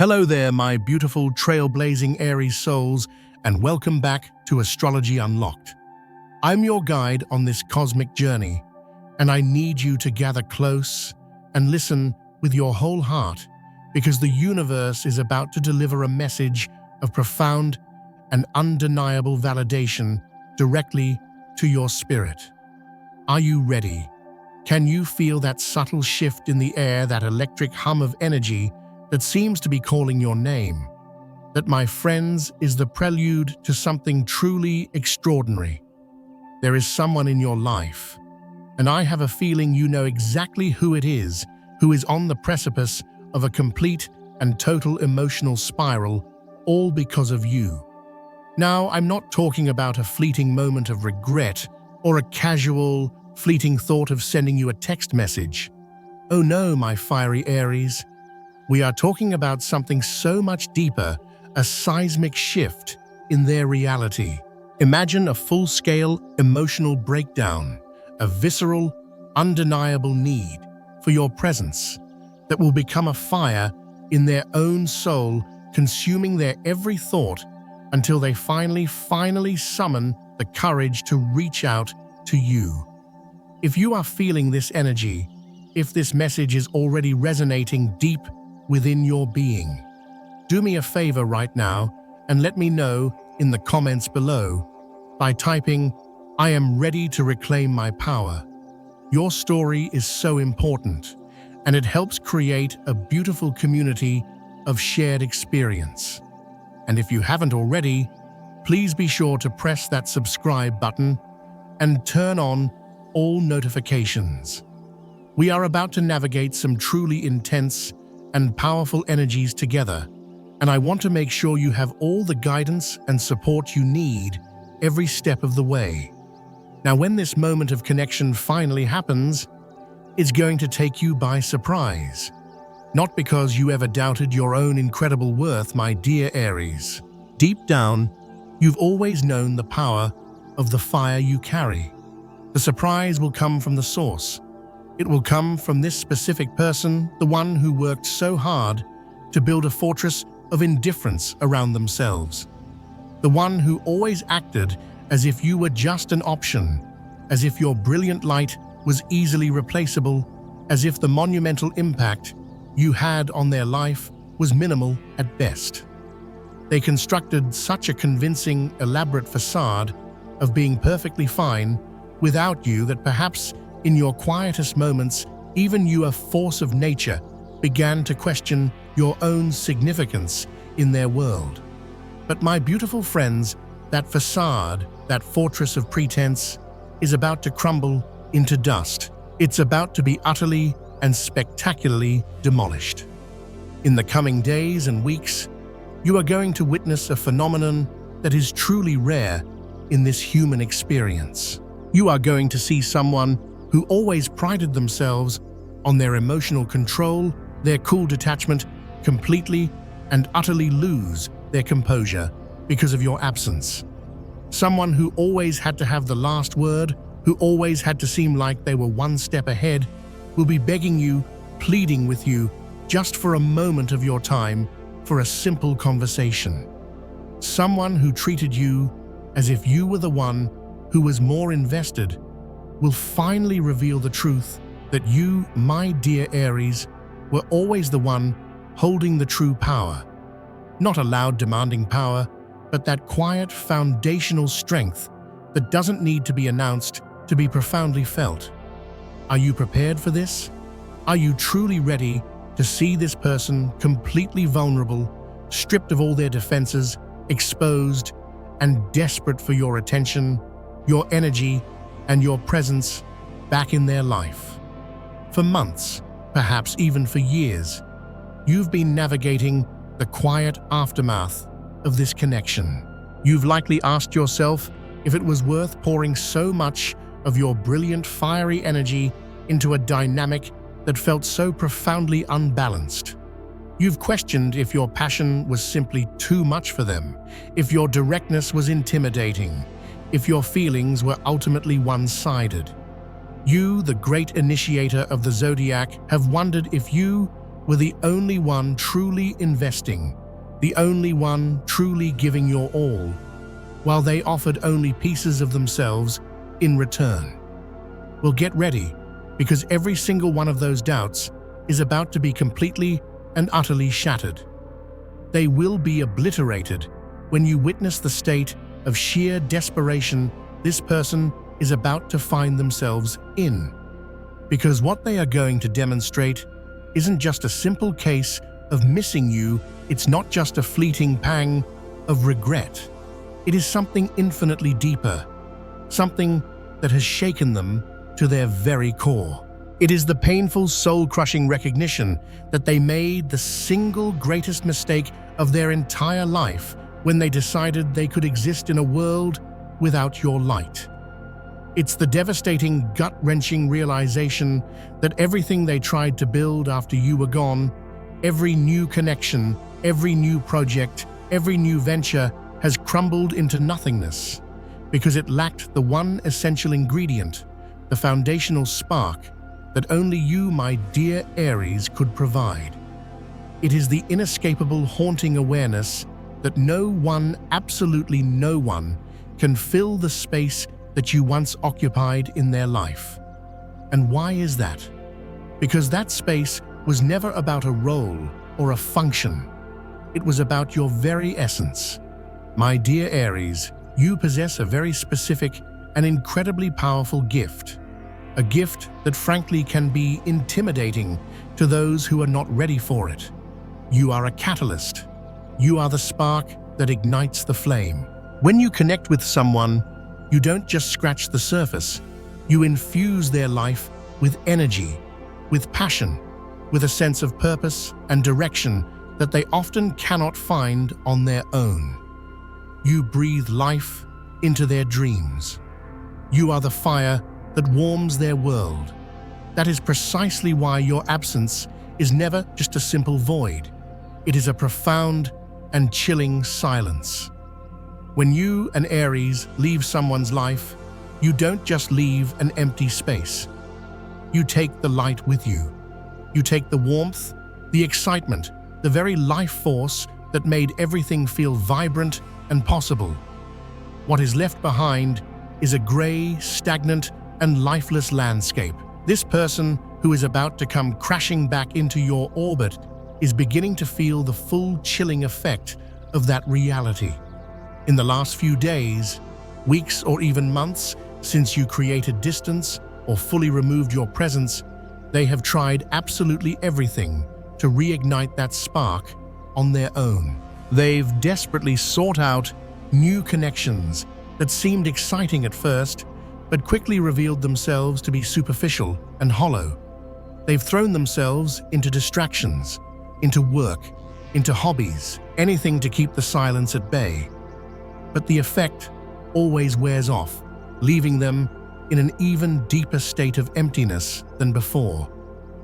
Hello there, my beautiful trailblazing Aries souls, and welcome back to Astrology Unlocked. I'm your guide on this cosmic journey, and I need you to gather close and listen with your whole heart, because the universe is about to deliver a message of profound and undeniable validation directly to your spirit. Are you ready? Can you feel that subtle shift in the air, that electric hum of energy that seems to be calling your name? That, my friends, is the prelude to something truly extraordinary. There is someone in your life, and I have a feeling you know exactly who it is, who is on the precipice of a complete and total emotional spiral, all because of you. Now, I'm not talking about a fleeting moment of regret or a casual, fleeting thought of sending you a text message. Oh no, my fiery Aries. We are talking about something so much deeper, a seismic shift in their reality. Imagine a full-scale emotional breakdown, a visceral, undeniable need for your presence that will become a fire in their own soul, consuming their every thought until they finally summon the courage to reach out to you. If you are feeling this energy, if this message is already resonating deep within your being, do me a favor right now and let me know in the comments below by typing, "I am ready to reclaim my power." Your story is so important, and it helps create a beautiful community of shared experience. And if you haven't already, please be sure to press that subscribe button and turn on all notifications. We are about to navigate some truly intense and powerful energies together, and I want to make sure you have all the guidance and support you need every step of the way. Now, when this moment of connection finally happens, it's going to take you by surprise. Not because you ever doubted your own incredible worth, my dear Aries. Deep down, you've always known the power of the fire you carry. The surprise will come from the source. It will come from this specific person, the one who worked so hard to build a fortress of indifference around themselves. The one who always acted as if you were just an option, as if your brilliant light was easily replaceable, as if the monumental impact you had on their life was minimal at best. They constructed such a convincing, elaborate facade of being perfectly fine without you that perhaps in your quietest moments, even you, a force of nature, began to question your own significance in their world. But my beautiful friends, that facade, that fortress of pretense, is about to crumble into dust. It's about to be utterly and spectacularly demolished. In the coming days and weeks, you are going to witness a phenomenon that is truly rare in this human experience. You are going to see someone who always prided themselves on their emotional control, their cool detachment, completely and utterly lose their composure because of your absence. Someone who always had to have the last word, who always had to seem like they were one step ahead, will be begging you, pleading with you, just for a moment of your time, for a simple conversation. Someone who treated you as if you were the one who was more invested, will finally reveal the truth that you, my dear Aries, were always the one holding the true power. Not a loud, demanding power, but that quiet, foundational strength that doesn't need to be announced to be profoundly felt. Are you prepared for this? Are you truly ready to see this person completely vulnerable, stripped of all their defenses, exposed, and desperate for your attention, your energy, and your presence back in their life? For months, perhaps even for years, you've been navigating the quiet aftermath of this connection. You've likely asked yourself if it was worth pouring so much of your brilliant, fiery energy into a dynamic that felt so profoundly unbalanced. You've questioned if your passion was simply too much for them, if your directness was intimidating, if your feelings were ultimately one-sided. You, the great initiator of the zodiac, have wondered if you, were the only one truly investing, the only one truly giving your all, while they offered only pieces of themselves in return. Well, get ready, because every single one of those doubts is about to be completely and utterly shattered. They will be obliterated when you witness the state of sheer desperation this person is about to find themselves in. Because what they are going to demonstrate isn't just a simple case of missing you, it's not just a fleeting pang of regret. It is something infinitely deeper, something that has shaken them to their very core. It is the painful, soul-crushing recognition that they made the single greatest mistake of their entire life when they decided they could exist in a world without your light. It's the devastating, gut-wrenching realization that everything they tried to build after you were gone, every new connection, every new project, every new venture has crumbled into nothingness because it lacked the one essential ingredient, the foundational spark that only you, my dear Aries, could provide. It is the inescapable, haunting awareness that no one, absolutely no one, can fill the space that you once occupied in their life. And why is that? Because that space was never about a role or a function. It was about your very essence. My dear Aries, you possess a very specific and incredibly powerful gift. A gift that frankly can be intimidating to those who are not ready for it. You are a catalyst. You are the spark that ignites the flame. When you connect with someone, you don't just scratch the surface. You infuse their life with energy, with passion, with a sense of purpose and direction that they often cannot find on their own. You breathe life into their dreams. You are the fire that warms their world. That is precisely why your absence is never just a simple void. It is a profound and chilling silence. When you, an Aries, leave someone's life, you don't just leave an empty space. You take the light with you. You take the warmth, the excitement, the very life force that made everything feel vibrant and possible. What is left behind is a gray, stagnant, and lifeless landscape. This person who is about to come crashing back into your orbit is beginning to feel the full chilling effect of that reality. In the last few days, weeks, or even months since you created distance or fully removed your presence, they have tried absolutely everything to reignite that spark on their own. They've desperately sought out new connections that seemed exciting at first, but quickly revealed themselves to be superficial and hollow. They've thrown themselves into distractions, into work, into hobbies, anything to keep the silence at bay. But the effect always wears off, leaving them in an even deeper state of emptiness than before.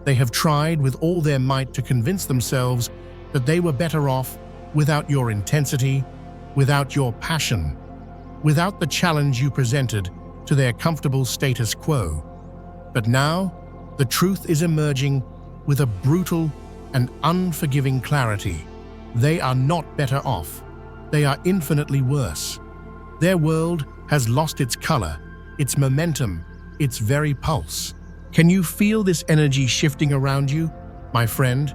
They have tried with all their might to convince themselves that they were better off without your intensity, without your passion, without the challenge you presented to their comfortable status quo. But now, the truth is emerging with a brutal and unforgiving clarity. They are not better off. They are infinitely worse. Their world has lost its color, its momentum, its very pulse. Can you feel this energy shifting around you, my friend?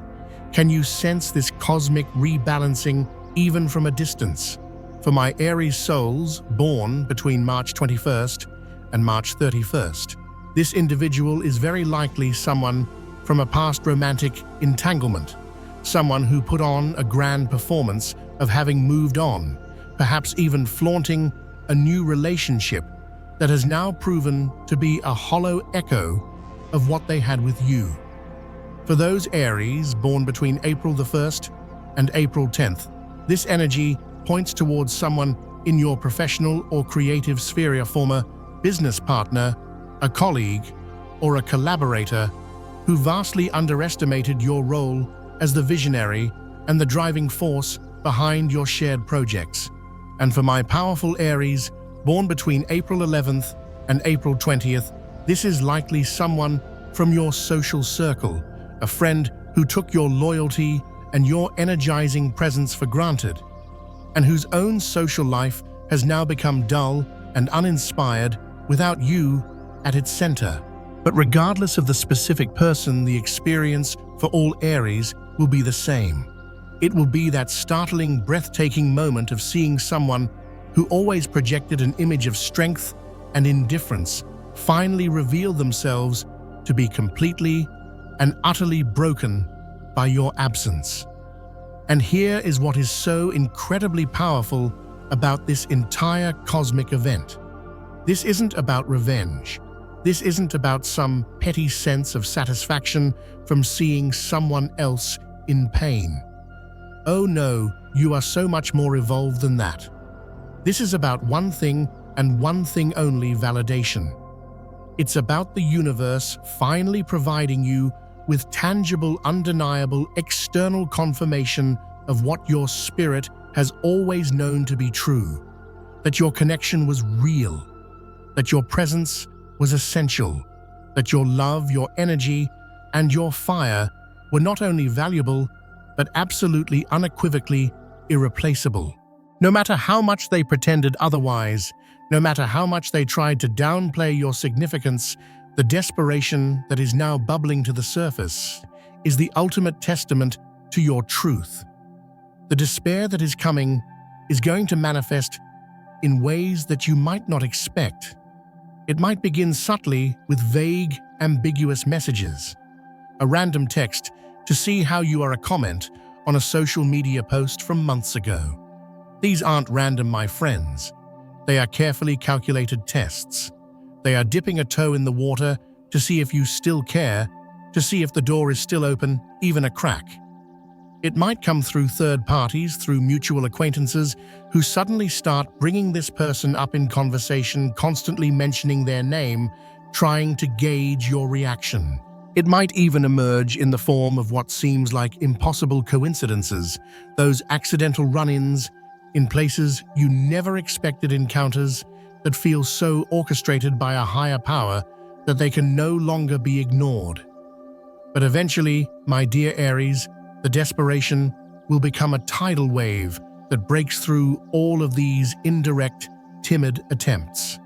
Can you sense this cosmic rebalancing even from a distance? For my Aries souls born between March 21st and March 31st, this individual is very likely someone from a past romantic entanglement, someone who put on a grand performance of having moved on, perhaps even flaunting a new relationship that has now proven to be a hollow echo of what they had with you. For those Aries born between April the 1st and April 10th, this energy points towards someone in your professional or creative sphere, a former business partner, a colleague, or a collaborator who vastly underestimated your role as the visionary and the driving force behind your shared projects. And for my powerful Aries, born between April 11th and April 20th, this is likely someone from your social circle, a friend who took your loyalty and your energizing presence for granted, and whose own social life has now become dull and uninspired without you at its center. But regardless of the specific person, the experience for all Aries will be the same. It will be that startling, breathtaking moment of seeing someone who always projected an image of strength and indifference finally reveal themselves to be completely and utterly broken by your absence. And here is what is so incredibly powerful about this entire cosmic event. This isn't about revenge. This isn't about some petty sense of satisfaction from seeing someone else in pain. Oh no, you are so much more evolved than that. This is about one thing and one thing only: validation. It's about the universe finally providing you with tangible, undeniable, external confirmation of what your spirit has always known to be true. That your connection was real. That your presence was essential. That your love, your energy, and your fire were not only valuable, but absolutely unequivocally irreplaceable. No matter how much they pretended otherwise, no matter how much they tried to downplay your significance, the desperation that is now bubbling to the surface is the ultimate testament to your truth. The despair that is coming is going to manifest in ways that you might not expect. It might begin subtly with vague, ambiguous messages, a random text to see how you are a comment on a social media post from months ago. These aren't random, my friends. They are carefully calculated tests. They are dipping a toe in the water to see if you still care, to see if the door is still open, even a crack. It might come through third parties, through mutual acquaintances who suddenly start bringing this person up in conversation, constantly mentioning their name, trying to gauge your reaction. It might even emerge in the form of what seems like impossible coincidences, those accidental run-ins in places you never expected, encounters that feel so orchestrated by a higher power that they can no longer be ignored. But eventually, my dear Aries, the desperation will become a tidal wave that breaks through all of these indirect, timid attempts.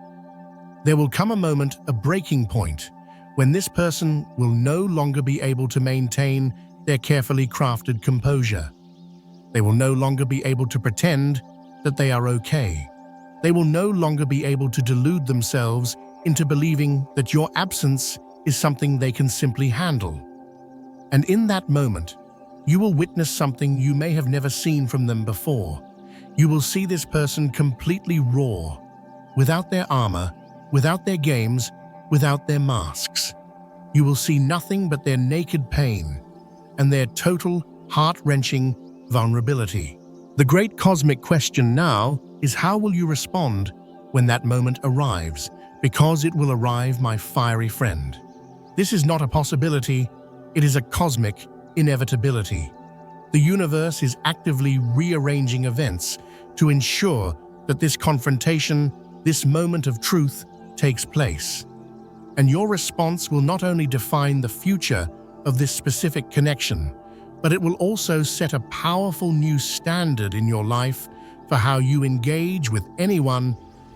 There will come a moment, a breaking point, when this person will no longer be able to maintain their carefully crafted composure. They will no longer be able to pretend that they are okay. They will no longer be able to delude themselves into believing that your absence is something they can simply handle. And in that moment, you will witness something you may have never seen from them before. You will see this person completely raw, without their armor, without their games, without their masks. You will see nothing but their naked pain and their total, heart-wrenching vulnerability. The great cosmic question now is, how will you respond when that moment arrives? Because it will arrive, my fiery friend. This is not a possibility, it is a cosmic inevitability. The universe is actively rearranging events to ensure that this confrontation, this moment of truth, takes place. And your response will not only define the future of this specific connection, but it will also set a powerful new standard in your life for how you engage with anyone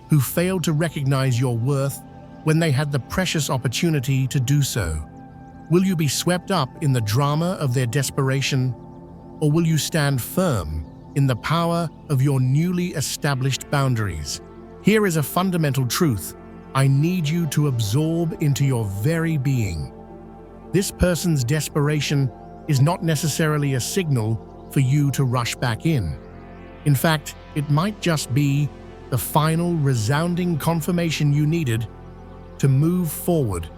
who failed to recognize your worth when they had the precious opportunity to do so. Will you be swept up in the drama of their desperation, or will you stand firm in the power of your newly established boundaries? Here is a fundamental truth I need you to absorb into your very being. This person's desperation is not necessarily a signal for you to rush back in. In fact, it might just be the final resounding confirmation you needed to move forward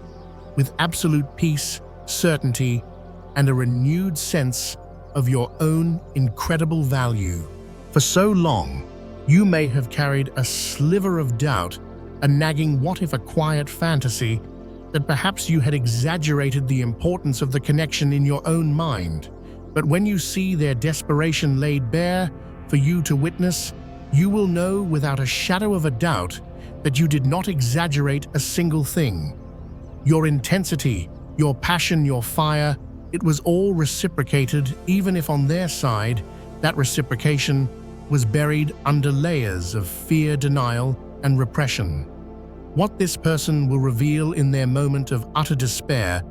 with absolute peace, certainty, and a renewed sense of your own incredible value. For so long, you may have carried a sliver of doubt, a nagging what-if, a quiet fantasy that perhaps you had exaggerated the importance of the connection in your own mind. But when you see their desperation laid bare for you to witness, you will know without a shadow of a doubt that you did not exaggerate a single thing. Your intensity, your passion, your fire, It was all reciprocated, even if on their side, that reciprocation was buried under layers of fear, denial, and repression. What this person will reveal in their moment of utter despair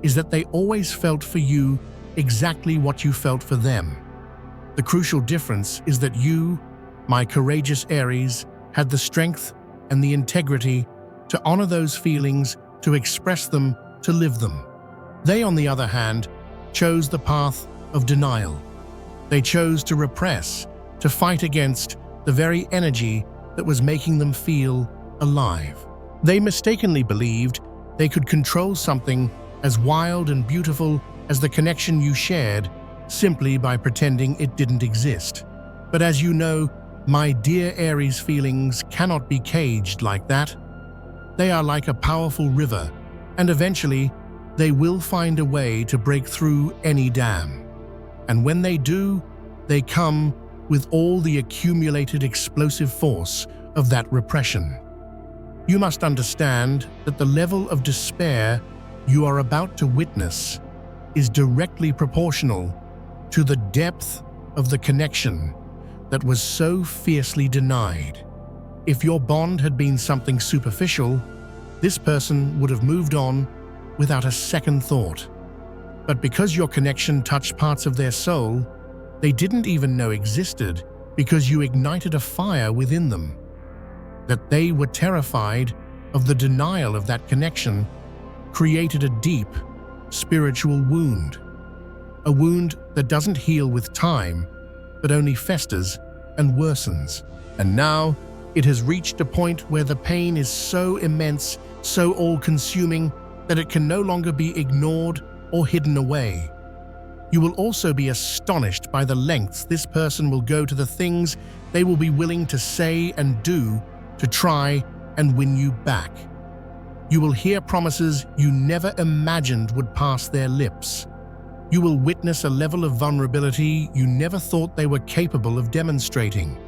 is that they always felt for you exactly what you felt for them. The crucial difference is that you, my courageous Aries, had the strength and the integrity to honor those feelings, to express them, to live them. They, on the other hand, chose the path of denial. They chose to repress, to fight against the very energy that was making them feel alive. They mistakenly believed they could control something as wild and beautiful as the connection you shared simply by pretending it didn't exist. But as you know, my dear Aries, feelings cannot be caged like that. They are like a powerful river, and eventually they will find a way to break through any dam. And when they do, they come with all the accumulated explosive force of that repression. You must understand that the level of despair you are about to witness is directly proportional to the depth of the connection that was so fiercely denied. If your bond had been something superficial, this person would have moved on without a second thought. But because your connection touched parts of their soul they didn't even know existed, because you ignited a fire within them, that they were terrified of the denial of that connection, created a deep spiritual wound. A wound that doesn't heal with time, but only festers and worsens. And now it has reached a point where the pain is so immense, so all-consuming, that it can no longer be ignored or hidden away. You will also be astonished by the lengths this person will go to, the things they will be willing to say and do to try and win you back. You will hear promises you never imagined would pass their lips. You will witness a level of vulnerability you never thought they were capable of demonstrating.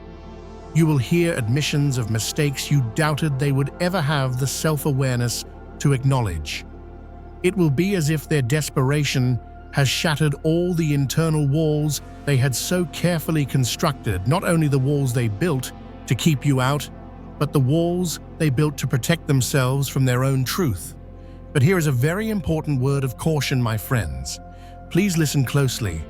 You will hear admissions of mistakes you doubted they would ever have the self-awareness to acknowledge. It will be as if their desperation has shattered all the internal walls they had so carefully constructed, not only the walls they built to keep you out, but the walls they built to protect themselves from their own truth. But here is a very important word of caution, my friends. Please listen closely.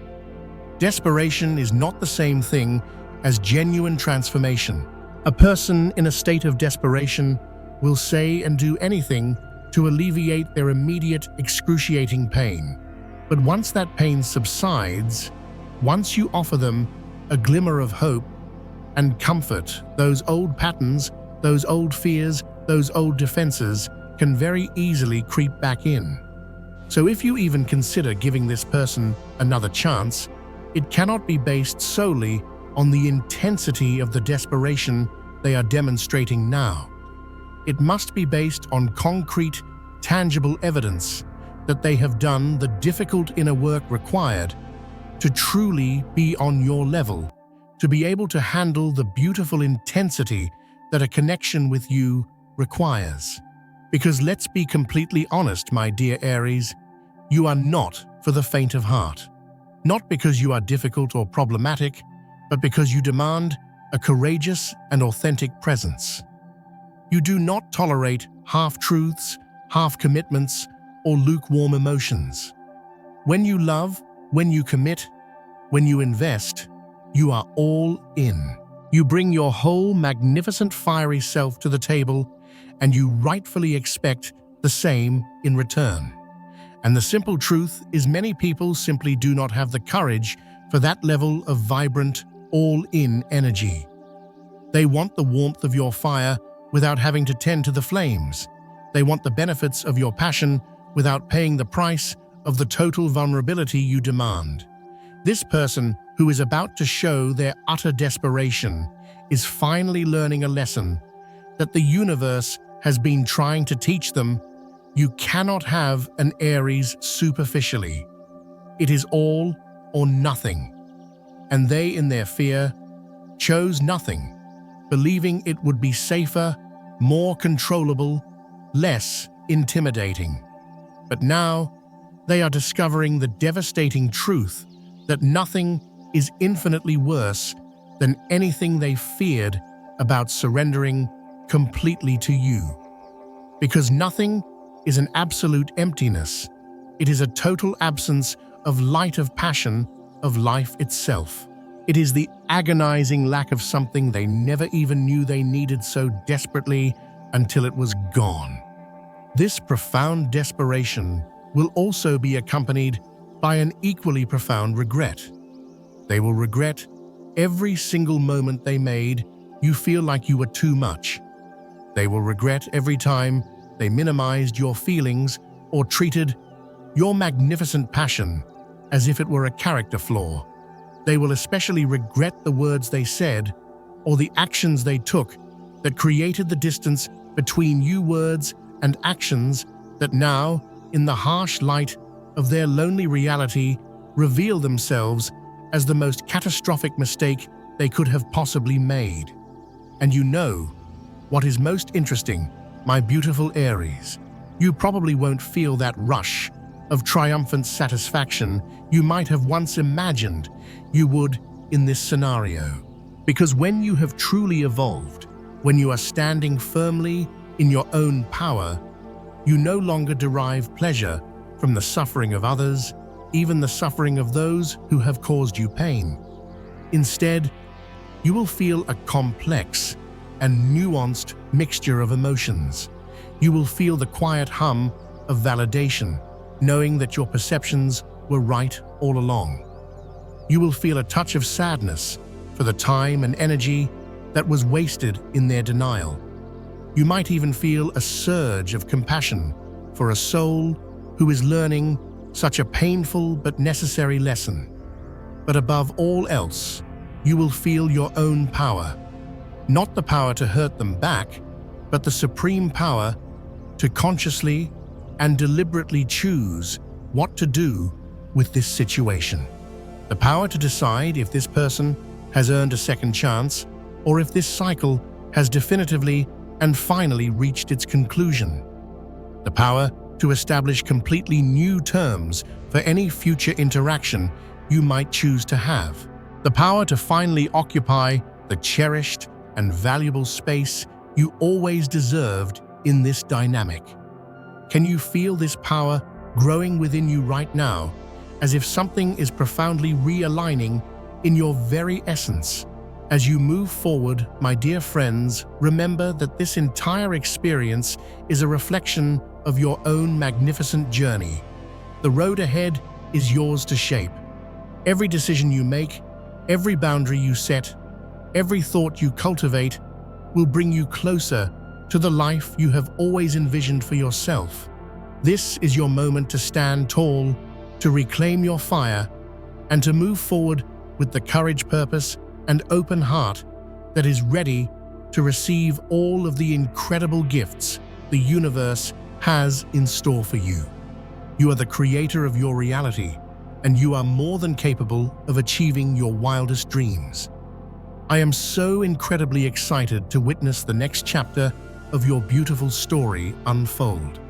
Desperation is not the same thing as genuine transformation. A person in a state of desperation will say and do anything to alleviate their immediate, excruciating pain. But once that pain subsides, once you offer them a glimmer of hope and comfort, those old patterns, those old fears, those old defenses can very easily creep back in. So if you even consider giving this person another chance, it cannot be based solely on the intensity of the desperation they are demonstrating now. It must be based on concrete, tangible evidence that they have done the difficult inner work required to truly be on your level, to be able to handle the beautiful intensity that a connection with you requires. Because let's be completely honest, my dear Aries, you are not for the faint of heart. Not because you are difficult or problematic, but because you demand a courageous and authentic presence. You do not tolerate half-truths, half-commitments, or lukewarm emotions. When you love, when you commit, when you invest, you are all in. You bring your whole magnificent fiery self to the table, and you rightfully expect the same in return. And the simple truth is, many people simply do not have the courage for that level of vibrant, all-in energy. They want the warmth of your fire without having to tend to the flames. They want the benefits of your passion without paying the price of the total vulnerability you demand. This person who is about to show their utter desperation is finally learning a lesson that the universe has been trying to teach them. You cannot have an Aries superficially. It is all or nothing. And they, in their fear, chose nothing, believing it would be safer, more controllable, less intimidating. But now, They are discovering the devastating truth that nothing is infinitely worse than anything they feared about surrendering completely to you. Because nothing is an absolute emptiness. It is a total absence of light, of passion, of life itself. It is the agonizing lack of something they never even knew they needed so desperately until it was gone. This profound desperation will also be accompanied by an equally profound regret. They will regret every single moment they made you feel like you were too much. They will regret every time they minimized your feelings or treated your magnificent passion as if it were a character flaw. They will especially regret the words they said or the actions they took that created the distance between you, words and actions that now, in the harsh light of their lonely reality, reveal themselves as the most catastrophic mistake they could have possibly made. And you know what is most interesting, my beautiful Aries? You probably won't feel that rush of triumphant satisfaction you might have once imagined you would in this scenario. Because when you have truly evolved, when you are standing firmly in your own power, you no longer derive pleasure from the suffering of others, even the suffering of those who have caused you pain. Instead, you will feel a complex and nuanced mixture of emotions. You will feel the quiet hum of validation, knowing that your perceptions were right all along. You will feel a touch of sadness for the time and energy that was wasted in their denial. You might even feel a surge of compassion for a soul who is learning such a painful but necessary lesson. But above all else, you will feel your own power. Not the power to hurt them back, but the supreme power to consciously and deliberately choose what to do with this situation. The power to decide if this person has earned a second chance or if this cycle has definitively and finally reached its conclusion. The power to establish completely new terms for any future interaction you might choose to have. The power to finally occupy the cherished and valuable space you always deserved in this dynamic. Can you feel this power growing within you right now, as if something is profoundly realigning in your very essence? As you move forward, my dear friends, remember that this entire experience is a reflection of your own magnificent journey. The road ahead is yours to shape. Every decision you make, every boundary you set, every thought you cultivate will bring you closer to the life you have always envisioned for yourself. This is your moment to stand tall, to reclaim your fire, and to move forward with the courage, purpose, and open heart that is ready to receive all of the incredible gifts the universe has in store for you. You are the creator of your reality, and you are more than capable of achieving your wildest dreams. I am so incredibly excited to witness the next chapter of your beautiful story unfold.